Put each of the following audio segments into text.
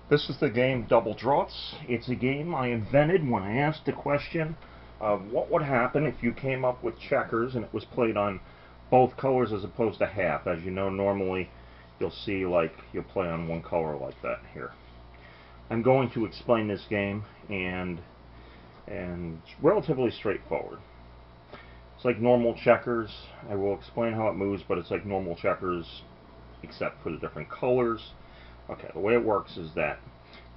This is the game Double Draughts. It's a game I invented when I asked the question of what would happen if you came up with checkers and it was played on both colors as opposed to half. As you know, normally you'll see you'll play on one color like that here. I'm going to explain this game and it's relatively straightforward. It's like normal checkers. I will explain how it moves, but it's like normal checkers except for the different colors. Okay, the way it works is that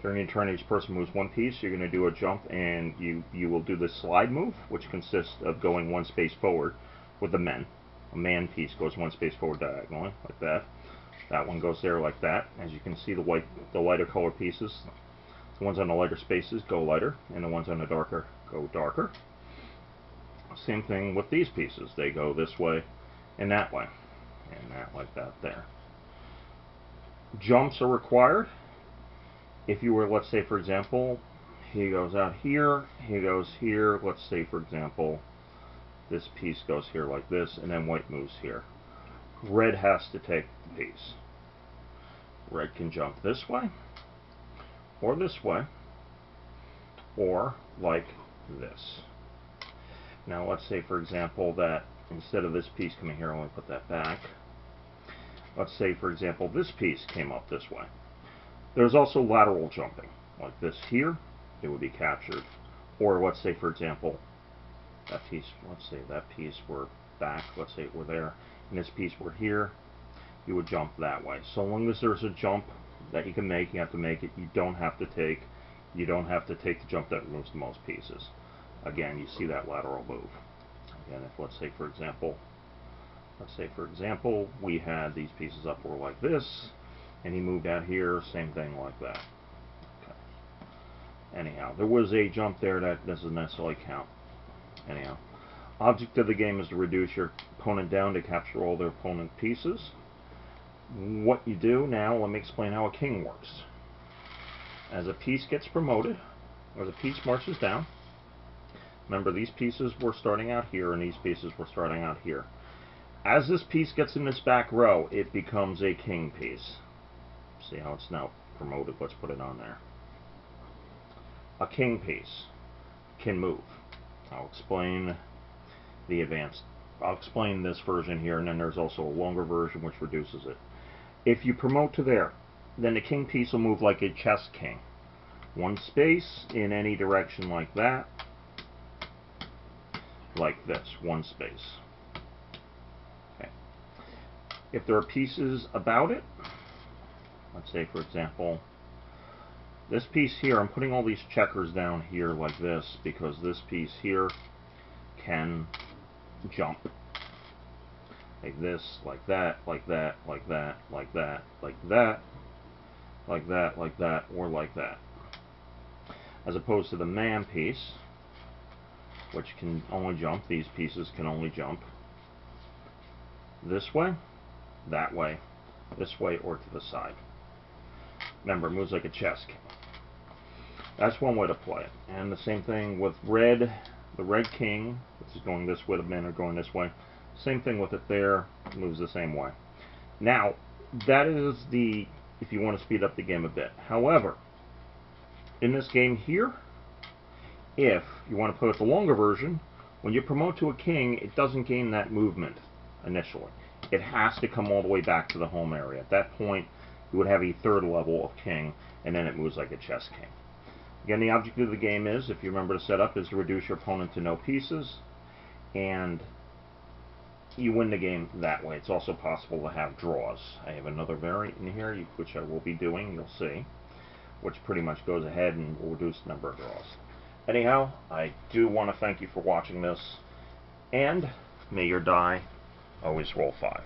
during your turn, each person moves one piece. You're going to do a jump, and you will do the slide move, which consists of going one space forward with the men. A man piece goes one space forward diagonally, like that. That one goes there like that. As you can see, the lighter color pieces, the ones on the lighter spaces go lighter, and the ones on the darker go darker. Same thing with these pieces. They go this way and that way, and that like that there. Jumps are required. If you were, let's say for example, he goes out here, he goes here, let's say for example, this piece goes here like this, and then white moves here. Red has to take the piece. Red can jump this way, or this way, or like this. Now let's say for example that instead of this piece coming here, let me put that back. Let's say, for example, this piece came up this way. There's also lateral jumping, like this here, it would be captured. Or let's say, for example, that piece, let's say that piece were back, let's say it were there, and this piece were here, you would jump that way. So long as there's a jump that you can make, you have to make it. You don't have to take the jump that removes the most pieces. Again, you see that lateral move. Again, if let's say, for example, we had these pieces up were like this, and he moved out here, same thing like that. Okay. Anyhow, there was a jump there that doesn't necessarily count. Anyhow, object of the game is to reduce your opponent down to capture all their opponent pieces. What you do now, let me explain how a king works. As a piece gets promoted, or as a piece marches down, remember these pieces were starting out here, and these pieces were starting out here. As this piece gets in this back row, it becomes a king piece. See how it's now promoted? Let's put it on there. A king piece can move. I'll explain this version here, and then there's also a longer version which reduces it. If you promote to there, then the king piece will move like a chess king. One space in any direction like that. Like this, one space. If there are pieces about it, let's say for example, this piece here, I'm putting all these checkers down here like this because this piece here can jump. Like this, like that, like that, like that, like that, like that, like that, like that, or like that. As opposed to the man piece, which can only jump, these pieces can only jump this way, that way, this way, or to the side. Remember, it moves like a chess king. That's one way to play it. And the same thing with red, the red king, which is going this way, the men are going this way. Same thing with it there, it moves the same way. Now, that is if you want to speed up the game a bit. However, in this game here, if you want to play with the longer version, when you promote to a king, it doesn't gain that movement initially. It has to come all the way back to the home area. At that point, you would have a third level of king, and then it moves like a chess king. Again, the object of the game is, if you remember to set up, is to reduce your opponent to no pieces, and you win the game that way. It's also possible to have draws. I have another variant in here, which I will be doing, you'll see, which pretty much goes ahead and will reduce the number of draws. Anyhow, I do want to thank you for watching this, and may your die always roll 5.